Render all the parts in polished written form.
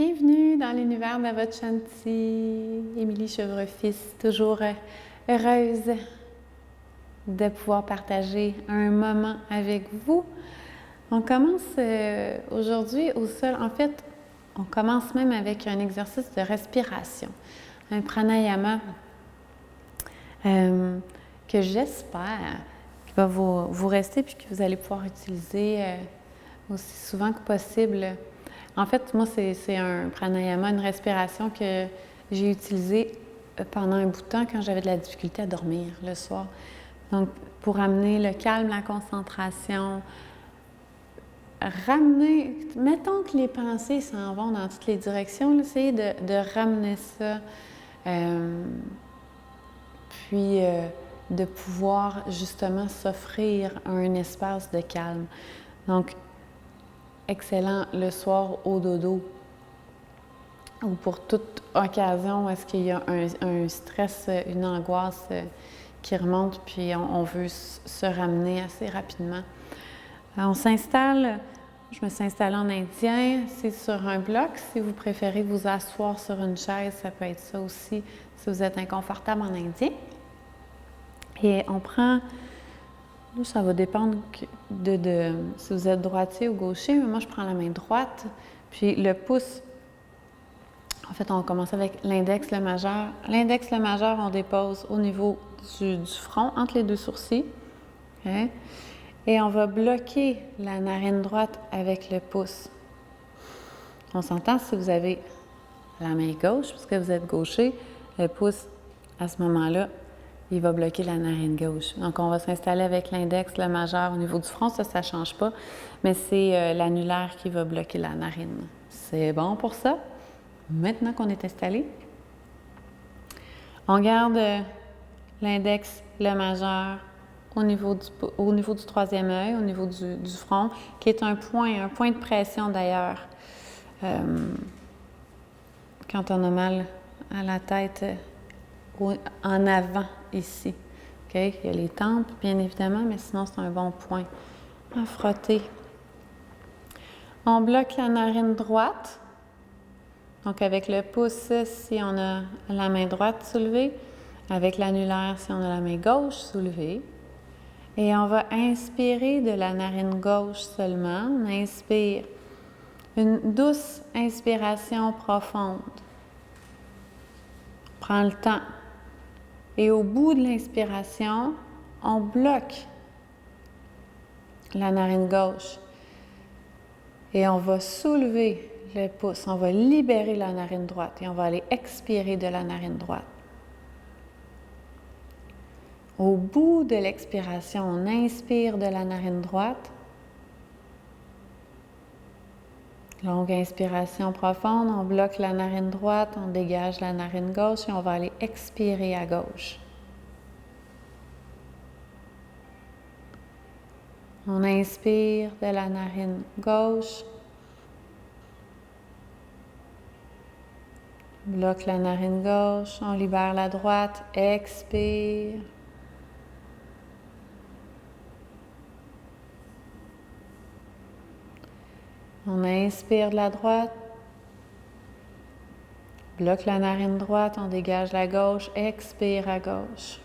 Bienvenue dans l'univers de votre Shanti. Émilie Chevrefils, toujours heureuse de pouvoir partager un moment avec vous. On commence aujourd'hui au sol. En fait, on commence même avec un exercice de respiration, un pranayama que j'espère qui va vous rester puis que vous allez pouvoir utiliser aussi souvent que possible. En fait, moi, c'est un pranayama, une respiration que j'ai utilisée pendant un bout de temps quand j'avais de la difficulté à dormir le soir. Donc, pour amener le calme, la concentration, mettons que les pensées s'en vont dans toutes les directions, essayez de ramener ça, puis de pouvoir justement s'offrir un espace de calme. Donc, excellent le soir au dodo ou pour toute occasion où est-ce qu'il y a un stress, une angoisse qui remonte, puis on veut se ramener assez rapidement. On s'installe, je me suis installée en indien, c'est sur un bloc. Si vous préférez vous asseoir sur une chaise, ça peut être ça aussi si vous êtes inconfortable en indien. Et on prend, là, ça va dépendre de si vous êtes droitier ou gaucher, mais moi je prends la main droite, puis le pouce. En fait, on va commencer avec l'index, le majeur. L'index, le majeur, on dépose au niveau du front, entre les deux sourcils. Okay? Et on va bloquer la narine droite avec le pouce. On s'entend si vous avez la main gauche, puisque vous êtes gaucher, le pouce, à ce moment-là, il va bloquer la narine gauche. Donc, on va s'installer avec l'index, le majeur au niveau du front. Ça ne change pas, mais c'est l'annulaire qui va bloquer la narine. C'est bon pour ça? Maintenant qu'on est installé, on garde l'index, le majeur au niveau du troisième œil, au niveau du front, qui est un point de pression d'ailleurs. Quand on a mal à la tête, en avant ici. Okay? Il y a les tempes, bien évidemment, mais sinon c'est un bon point à frotter. On bloque la narine droite. Donc, avec le pouce, si on a la main droite soulevée, avec l'annulaire, si on a la main gauche soulevée. Et on va inspirer de la narine gauche seulement. On inspire une douce inspiration profonde. On prend le temps. Et au bout de l'inspiration, on bloque la narine gauche. Et on va soulever le pouce, on va libérer la narine droite et on va aller expirer de la narine droite. Au bout de l'expiration, on inspire de la narine droite. Longue inspiration profonde, on bloque la narine droite, on dégage la narine gauche et on va aller expirer à gauche. On inspire de la narine gauche. Bloque la narine gauche, on libère la droite, expire. On inspire de la droite, bloque la narine droite, on dégage la gauche, expire à gauche.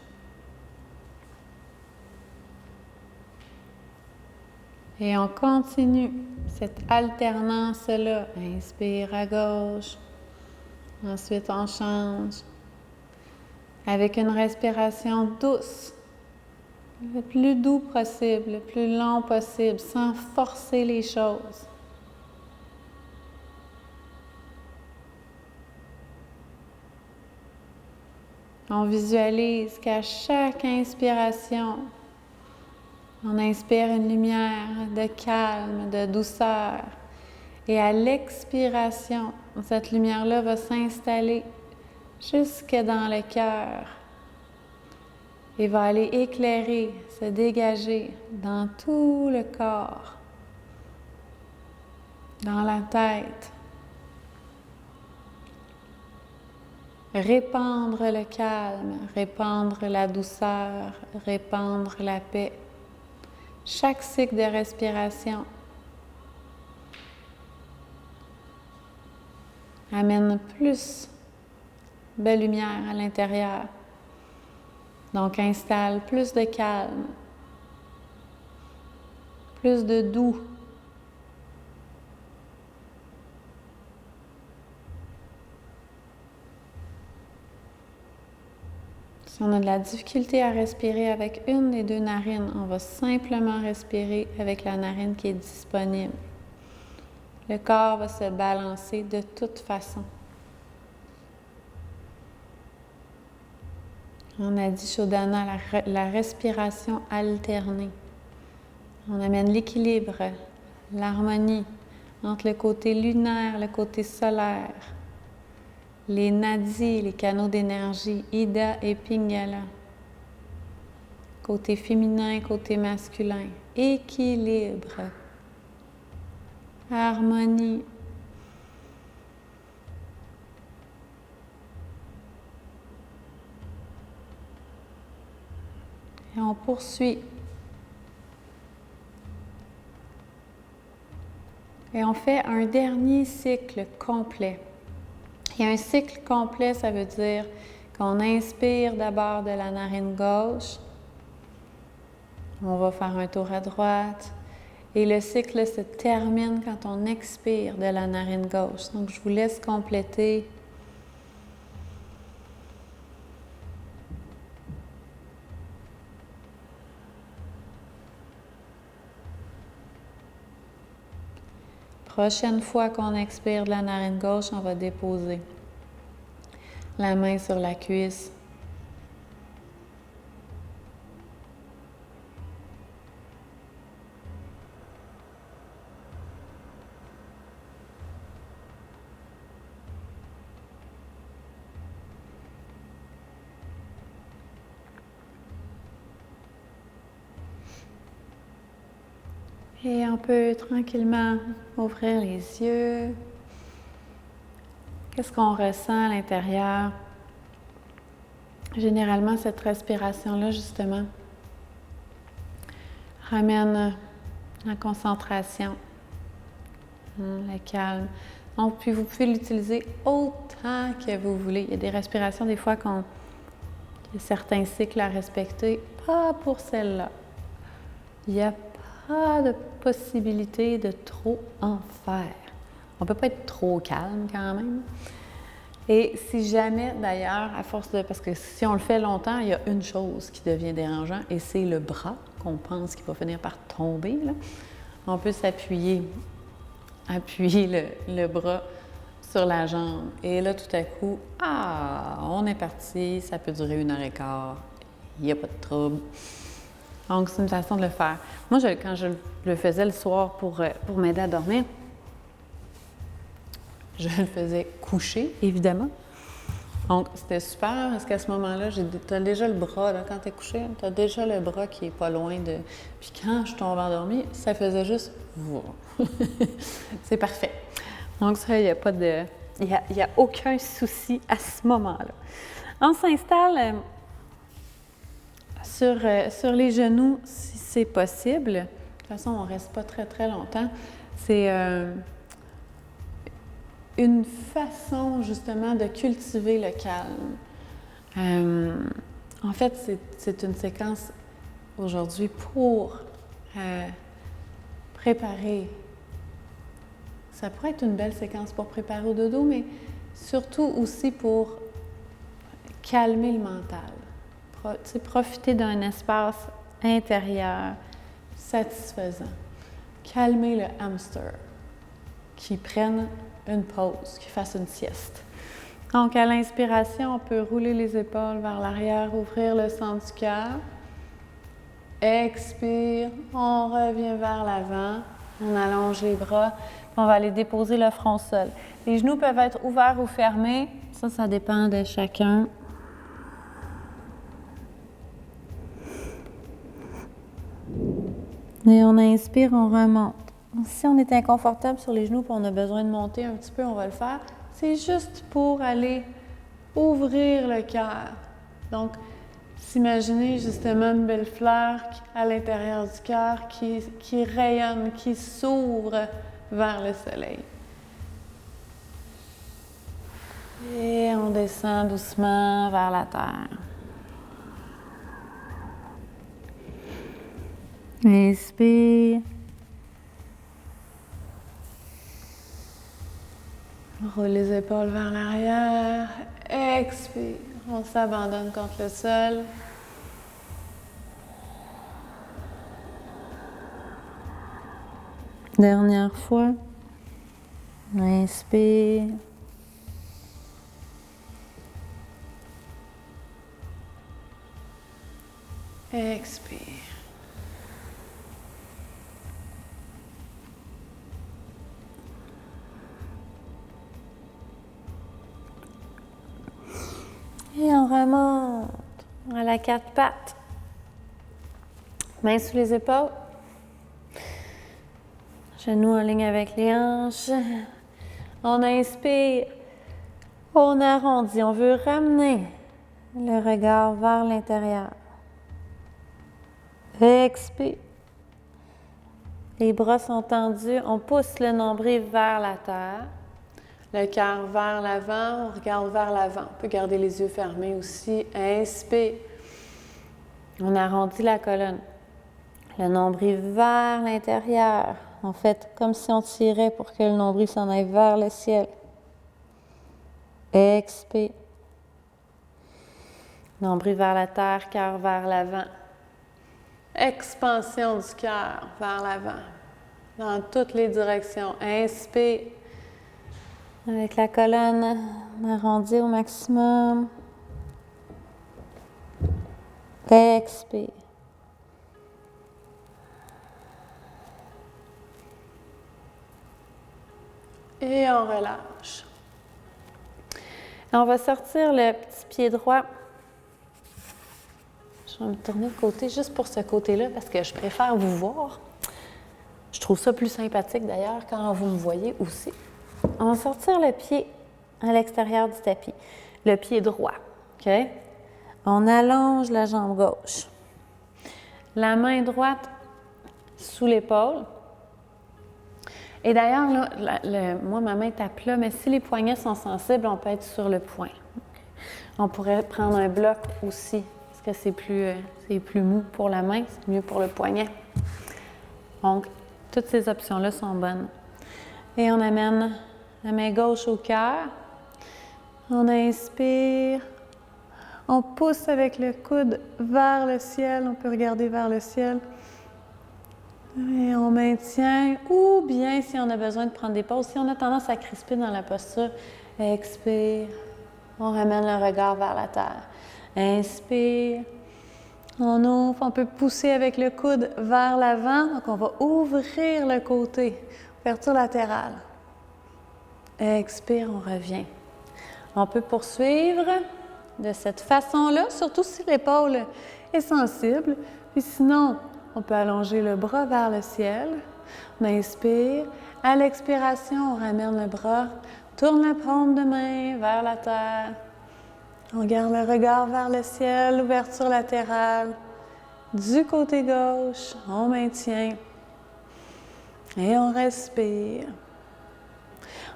Et on continue cette alternance-là. Inspire à gauche. Ensuite, on change avec une respiration douce, le plus doux possible, le plus long possible, sans forcer les choses. On visualise qu'à chaque inspiration, on inspire une lumière de calme, de douceur. Et à l'expiration, cette lumière-là va s'installer jusque dans le cœur et va aller éclairer, se dégager dans tout le corps, dans la tête. Répandre le calme, répandre la douceur, répandre la paix. Chaque cycle de respiration. amène plus de lumière à l'intérieur. Donc, installe plus de calme, plus de doux. Si on a de la difficulté à respirer avec une des deux narines, on va simplement respirer avec la narine qui est disponible. Le corps va se balancer de toute façon. En Adi Shodhana, la respiration alternée. On amène l'équilibre, l'harmonie entre le côté lunaire, le côté solaire. Les nadis, les canaux d'énergie, Ida et Pingala. Côté féminin, côté masculin. Équilibre. Harmonie. Et on poursuit. Et on fait un dernier cycle complet. Et un cycle complet, ça veut dire qu'on inspire d'abord de la narine gauche. On va faire un tour à droite. Et le cycle se termine quand on expire de la narine gauche. Donc, je vous laisse compléter. Prochaine fois qu'on expire de la narine gauche, on va déposer la main sur la cuisse. Et on peut tranquillement ouvrir les yeux. Qu'est-ce qu'on ressent à l'intérieur? Généralement, cette respiration-là, justement, ramène la concentration, le calme. Donc, puis vous pouvez l'utiliser autant que vous voulez. Il y a des respirations, des fois, il y a certains cycles à respecter. Pas pour celle-là. Il n'y a pas de possibilité de trop en faire. On ne peut pas être trop calme quand même. Et si jamais, d'ailleurs, à force de... Parce que si on le fait longtemps, il y a une chose qui devient dérangeant et c'est le bras qu'on pense qu'il va finir par tomber. Là. On peut appuyer le bras sur la jambe. Et là, tout à coup, on est parti. Ça peut durer 1h15. Il n'y a pas de trouble. Donc, c'est une façon de le faire. Moi, quand je le faisais le soir pour m'aider à dormir, je le faisais coucher, évidemment. Donc, c'était super parce qu'à ce moment-là, tu as déjà le bras, là, quand tu es couché, tu as déjà le bras qui est pas loin de... Puis quand je tombe endormie, ça faisait juste... C'est parfait. Donc, ça, il n'y a pas de... Il n'y a aucun souci à ce moment-là. On s'installe... Sur les genoux, si c'est possible. De toute façon, on ne reste pas très, très longtemps. C'est une façon, justement, de cultiver le calme. En fait, c'est une séquence aujourd'hui pour préparer. Ça pourrait être une belle séquence pour préparer au dodo, mais surtout aussi pour calmer le mental. Profiter d'un espace intérieur satisfaisant. Calmer le hamster, qui prenne une pause, qui fasse une sieste. Donc, à l'inspiration, on peut rouler les épaules vers l'arrière, ouvrir le centre du cœur. Expire, on revient vers l'avant, on allonge les bras, on va aller déposer le front au sol. Les genoux peuvent être ouverts ou fermés, ça dépend de chacun. Et on inspire, on remonte. Si on est inconfortable sur les genoux et on a besoin de monter un petit peu, on va le faire. C'est juste pour aller ouvrir le cœur. Donc, s'imaginer justement une belle fleur à l'intérieur du cœur qui rayonne, qui s'ouvre vers le soleil. Et on descend doucement vers la terre. Inspire. Roule les épaules vers l'arrière. Expire. On s'abandonne contre le sol. Dernière fois. Inspire. Expire. Et on remonte à la quatre pattes. Mains sous les épaules. Genoux en ligne avec les hanches. On inspire. On arrondit. On veut ramener le regard vers l'intérieur. Expire. Les bras sont tendus. On pousse le nombril vers la terre. Le cœur vers l'avant. On regarde vers l'avant. On peut garder les yeux fermés aussi. Inspire. On arrondit la colonne. Le nombril vers l'intérieur. En fait, comme si on tirait pour que le nombril s'en aille vers le ciel. Expire. Nombril vers la terre, cœur vers l'avant. Expansion du cœur vers l'avant. Dans toutes les directions. Inspire. Avec la colonne arrondie au maximum. Expire. Et on relâche. Et on va sortir le petit pied droit. Je vais me tourner de côté juste pour ce côté-là parce que je préfère vous voir. Je trouve ça plus sympathique d'ailleurs quand vous me voyez aussi. On va sortir le pied à l'extérieur du tapis. Le pied droit. OK? On allonge la jambe gauche. La main droite sous l'épaule. Et d'ailleurs, là, moi, ma main est à plat, mais si les poignets sont sensibles, on peut être sur le poing. On pourrait prendre un bloc aussi, parce que c'est plus mou pour la main, c'est mieux pour le poignet. Donc, toutes ces options-là sont bonnes. Et on amène la main gauche au cœur. On inspire. On pousse avec le coude vers le ciel. On peut regarder vers le ciel. Et on maintient, ou bien si on a besoin de prendre des pauses, si on a tendance à crisper dans la posture, expire, on ramène le regard vers la terre. Inspire, on ouvre, on peut pousser avec le coude vers l'avant, donc on va ouvrir le côté, ouverture latérale. Expire, on revient. On peut poursuivre de cette façon-là, surtout si l'épaule est sensible, puis sinon, on peut allonger le bras vers le ciel. On inspire. À l'expiration, on ramène le bras. Tourne la paume de main vers la terre. On garde le regard vers le ciel, ouverture latérale. Du côté gauche, on maintient. Et on respire.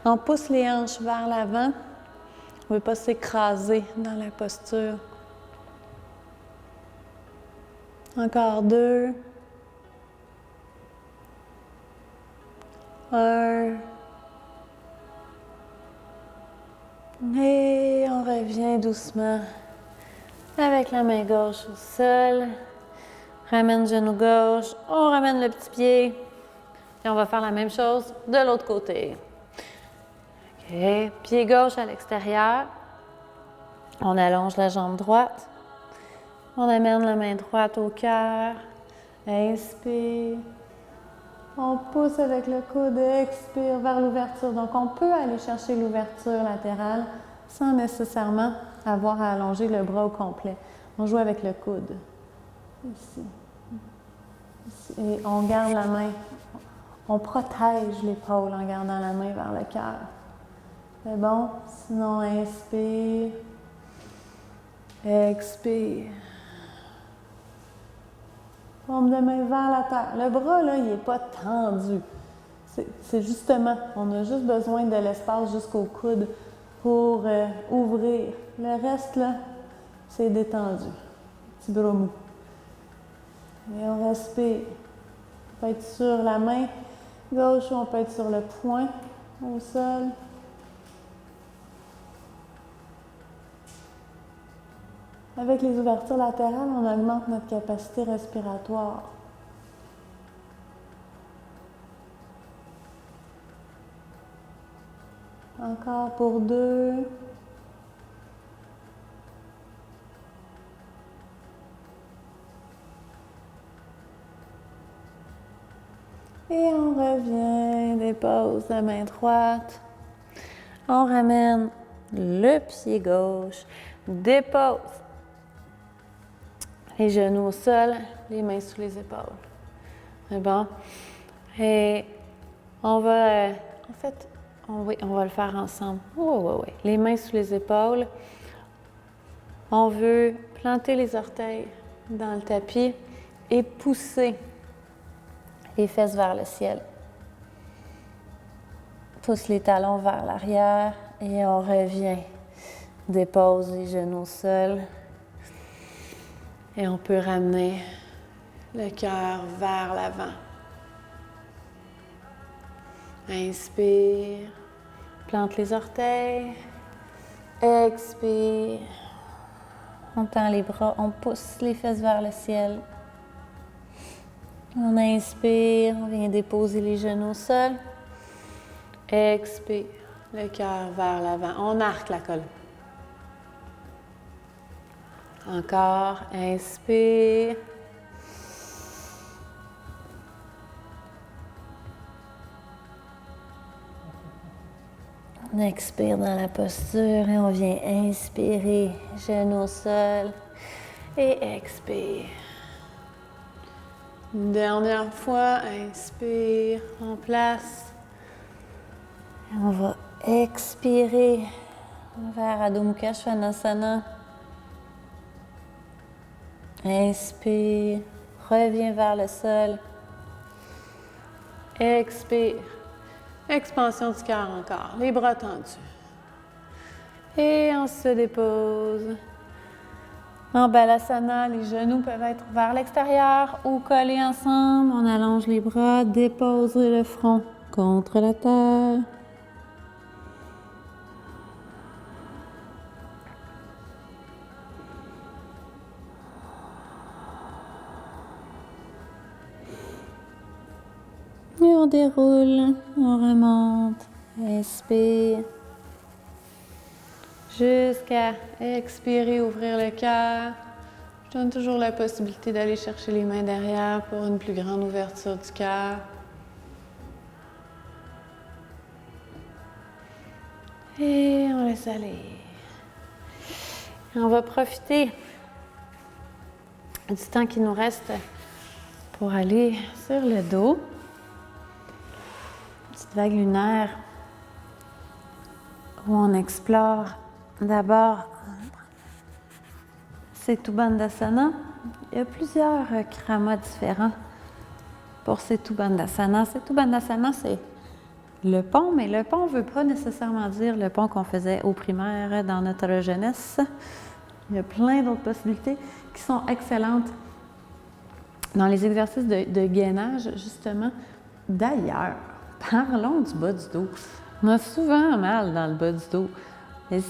On pousse les hanches vers l'avant. On ne veut pas s'écraser dans la posture. Encore 2. 1. Et on revient doucement avec la main gauche au sol. Ramène le genou gauche. On ramène le petit pied. Et on va faire la même chose de l'autre côté. OK. Pied gauche à l'extérieur. On allonge la jambe droite. On amène la main droite au cœur. Inspire. On pousse avec le coude, expire vers l'ouverture. Donc, on peut aller chercher l'ouverture latérale sans nécessairement avoir à allonger le bras au complet. On joue avec le coude. Ici. Ici. Et on garde la main. On protège l'épaule en gardant la main vers le cœur. C'est bon? Sinon, inspire. Expire. Paume de main vers la terre. Le bras, là, il n'est pas tendu. C'est justement, on a juste besoin de l'espace jusqu'au coude pour ouvrir. Le reste, là, c'est détendu. Petit bras mou. Et on respire. On peut être sur la main gauche ou on peut être sur le poing au sol. Avec les ouvertures latérales, on augmente notre capacité respiratoire. Encore pour 2. Et on revient, dépose la main droite. On ramène le pied gauche, dépose les genoux au sol, les mains sous les épaules. C'est bon? Et on va, en fait, oui, on va le faire ensemble. Oui. Les mains sous les épaules. On veut planter les orteils dans le tapis et pousser les fesses vers le ciel. Pousse les talons vers l'arrière et on revient. Dépose les genoux au sol. Et on peut ramener le cœur vers l'avant. Inspire. Plante les orteils. Expire. On tend les bras, on pousse les fesses vers le ciel. On inspire, on vient déposer les genoux au sol. Expire, le cœur vers l'avant. On arque la colonne. Encore, inspire. On expire dans la posture et on vient inspirer, genoux au sol et expire. Une dernière fois, inspire, en place. Et on va expirer vers Adho Mukha Svanasana. Inspire, reviens vers le sol. Expire. Expansion du cœur encore, les bras tendus. Et on se dépose. En Balasana, les genoux peuvent être vers l'extérieur ou collés ensemble. On allonge les bras, dépose le front contre la terre. Et on déroule, on remonte, inspire. Jusqu'à expirer, ouvrir le cœur. Je donne toujours la possibilité d'aller chercher les mains derrière pour une plus grande ouverture du cœur. Et on laisse aller. Et on va profiter du temps qui nous reste pour aller sur le dos. Petite vague lunaire où on explore d'abord Setu Bandhasana. Il y a plusieurs kramas différents pour Setu Bandhasana. Setu Bandhasana, c'est le pont, mais le pont ne veut pas nécessairement dire le pont qu'on faisait au primaire dans notre jeunesse. Il y a plein d'autres possibilités qui sont excellentes dans les exercices de gainage, justement. D'ailleurs, parlons du bas du dos. On a souvent mal dans le bas du dos. Et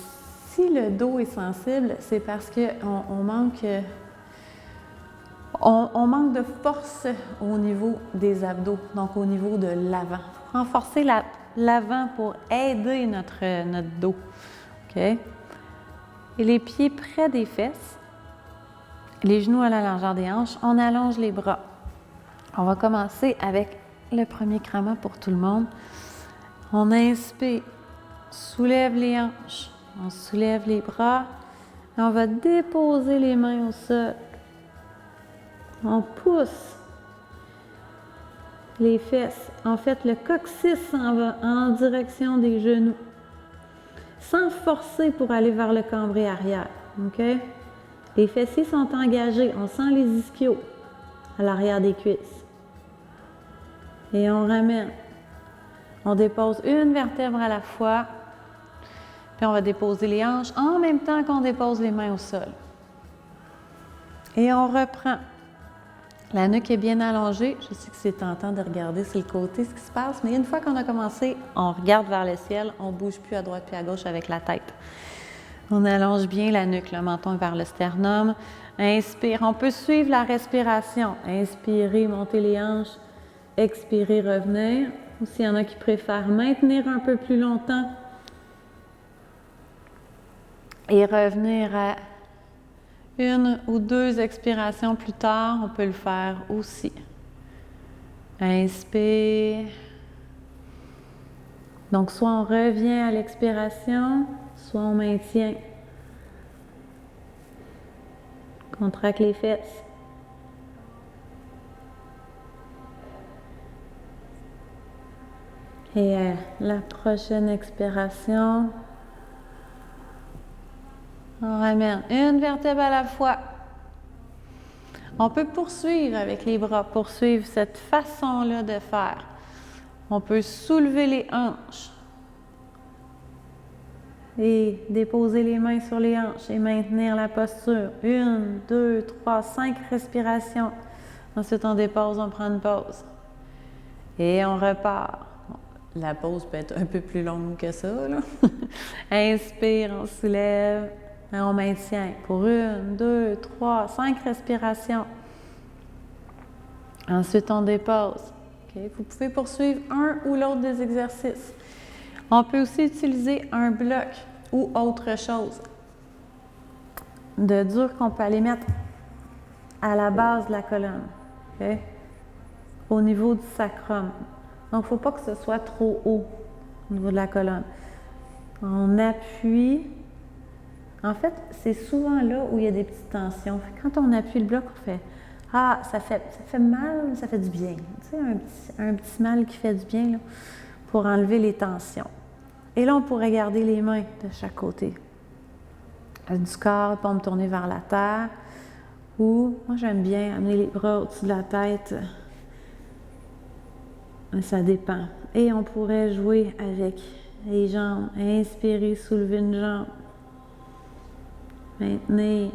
si le dos est sensible, c'est parce qu'on manque de force au niveau des abdos, donc au niveau de l'avant. Il faut renforcer l'avant pour aider notre dos. Okay? Et les pieds près des fesses, les genoux à la largeur des hanches, on allonge les bras. On va commencer avec le premier krama pour tout le monde. On inspire, soulève les hanches, on soulève les bras et on va déposer les mains au sol. On pousse les fesses. En fait, le coccyx s'en va en direction des genoux, sans forcer pour aller vers le cambré arrière. Okay? Les fessiers sont engagés. On sent les ischios à l'arrière des cuisses. Et on ramène. On dépose une vertèbre à la fois. Puis on va déposer les hanches en même temps qu'on dépose les mains au sol. Et on reprend. La nuque est bien allongée. Je sais que c'est tentant de regarder sur le côté ce qui se passe, mais une fois qu'on a commencé, on regarde vers le ciel, on ne bouge plus à droite puis à gauche avec la tête. On allonge bien la nuque, le menton vers le sternum. Inspire. On peut suivre la respiration. Inspirez, montez les hanches. Expirez, revenir. Ou s'il y en a qui préfèrent maintenir un peu plus longtemps et revenir à une ou deux expirations plus tard, on peut le faire aussi. Inspire. Donc, soit on revient à l'expiration, soit on maintient. Contracte les fesses. Et à la prochaine expiration, on ramène une vertèbre à la fois. On peut poursuivre avec les bras, poursuivre cette façon-là de faire. On peut soulever les hanches et déposer les mains sur les hanches et maintenir la posture. 1, 2, 3, 5 respirations. Ensuite, on dépose, on prend une pause. Et on repart. La pause peut être un peu plus longue que ça, là. Inspire, on soulève. Et on maintient pour 1, 2, 3, 5 respirations. Ensuite, on dépose. Okay. Vous pouvez poursuivre un ou l'autre des exercices. On peut aussi utiliser un bloc ou autre chose de dur qu'on peut aller mettre à la base de la colonne, okay? Au niveau du sacrum. Donc, il ne faut pas que ce soit trop haut au niveau de la colonne. On appuie. En fait, c'est souvent là où il y a des petites tensions. Quand on appuie le bloc, on fait « Ah, ça fait mal, ça fait du bien. » Tu sais, un petit mal qui fait du bien là, pour enlever les tensions. Et là, on pourrait garder les mains de chaque côté du corps, pour me tourner vers la terre. Ou, moi, j'aime bien amener les bras au-dessus de la tête. Ça dépend. Et on pourrait jouer avec les jambes. Inspirer, soulever une jambe. Maintenir.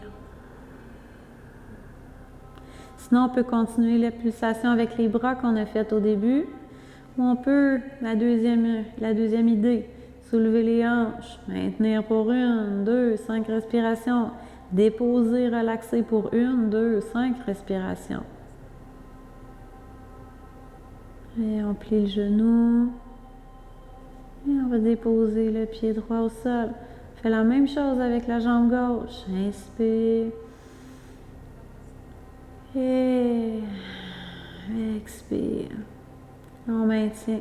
Sinon, on peut continuer la pulsation avec les bras qu'on a fait au début. Ou on peut, la deuxième idée, soulever les hanches, maintenir pour 1, 2, 5 respirations. Déposer, relaxer pour 1, 2, 5 respirations. Et on plie le genou. Et on va déposer le pied droit au sol. On fait la même chose avec la jambe gauche. Inspire. Et expire. On maintient.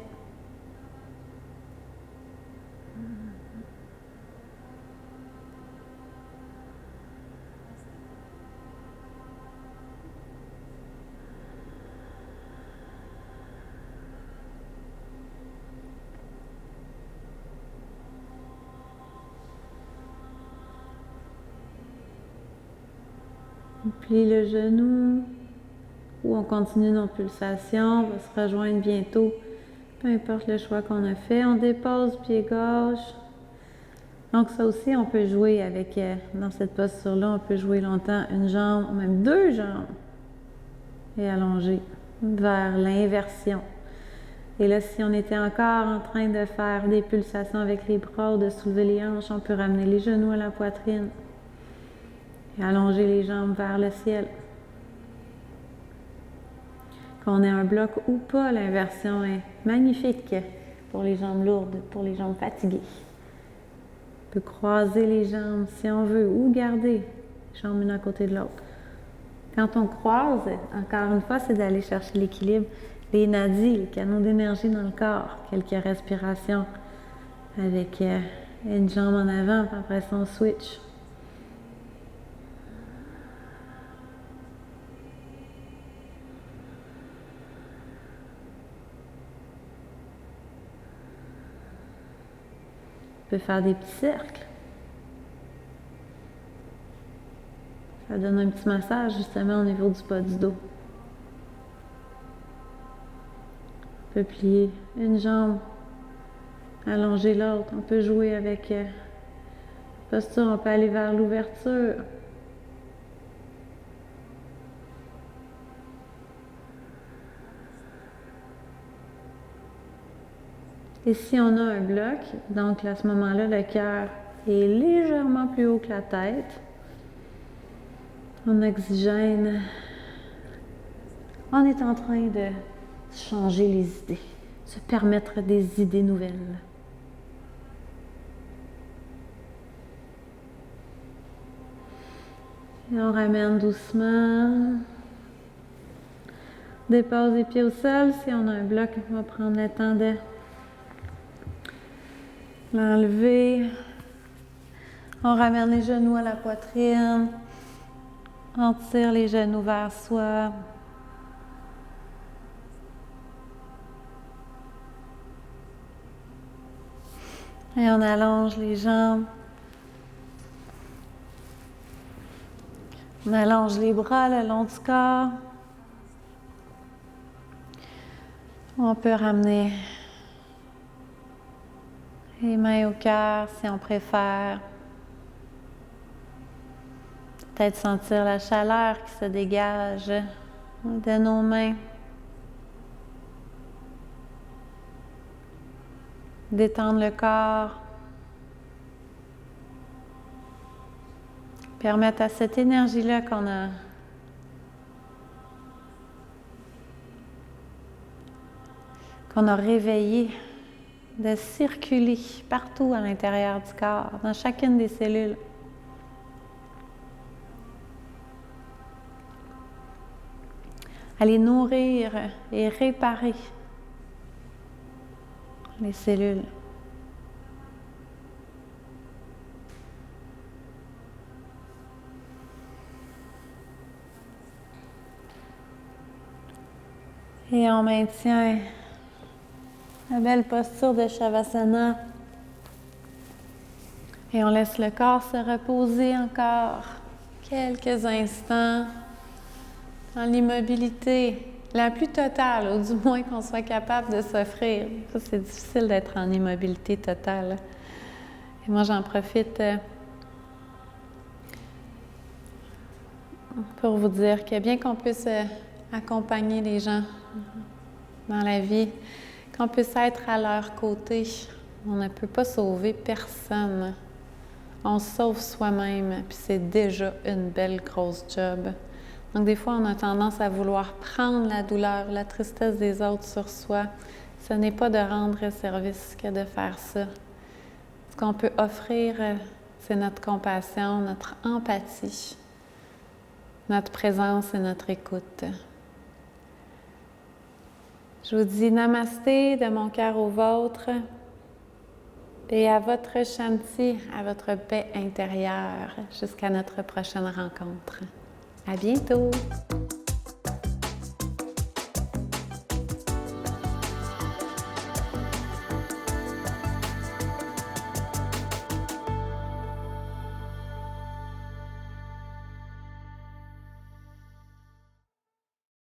On plie le genou ou on continue nos pulsations, on va se rejoindre bientôt. Peu importe le choix qu'on a fait, on dépose pied gauche. Donc ça aussi, on peut jouer avec, dans cette posture-là, on peut jouer longtemps une jambe, ou même deux jambes, et allonger vers l'inversion. Et là, si on était encore en train de faire des pulsations avec les bras ou de soulever les hanches, on peut ramener les genoux à la poitrine et allonger les jambes vers le ciel. Qu'on ait un bloc ou pas, l'inversion est magnifique pour les jambes lourdes, pour les jambes fatiguées. On peut croiser les jambes si on veut ou garder les jambes une à côté de l'autre. Quand on croise, encore une fois, c'est d'aller chercher l'équilibre. Les nadis, les canaux d'énergie dans le corps, quelques respirations avec une jambe en avant, puis après ça on switch. On peut faire des petits cercles. Ça donne un petit massage justement au niveau du bas du dos. On peut plier une jambe, allonger l'autre. On peut jouer avec Posture, on peut aller vers l'ouverture. Et si on a un bloc, donc à ce moment-là, le cœur est légèrement plus haut que la tête. On oxygène. On est en train de changer les idées, se permettre des idées nouvelles. Et on ramène doucement. Dépose les pieds au sol. Si on a un bloc, on va prendre le temps de l'enlever. On ramène les genoux à la poitrine. On tire les genoux vers soi. Et on allonge les jambes. On allonge les bras le long du corps. On peut ramener les mains au cœur si on préfère. Peut-être sentir la chaleur qui se dégage de nos mains. Détendre le corps. Permettre à cette énergie-là qu'on a réveillée de circuler partout à l'intérieur du corps, dans chacune des cellules. Aller nourrir et réparer les cellules. Et on maintient la belle posture de Shavasana. Et on laisse le corps se reposer encore quelques instants dans l'immobilité la plus totale, ou du moins qu'on soit capable de s'offrir. Ça, c'est difficile d'être en immobilité totale. Et moi, j'en profite pour vous dire que bien qu'on puisse accompagner les gens dans la vie, qu'on puisse être à leur côté, on ne peut pas sauver personne. On sauve soi-même, puis c'est déjà une belle grosse job. Donc des fois, on a tendance à vouloir prendre la douleur, la tristesse des autres sur soi. Ce n'est pas de rendre service que de faire ça. Ce qu'on peut offrir, c'est notre compassion, notre empathie, notre présence et notre écoute. Je vous dis namasté de mon cœur au vôtre et à votre shanti, à votre paix intérieure, jusqu'à notre prochaine rencontre. À bientôt!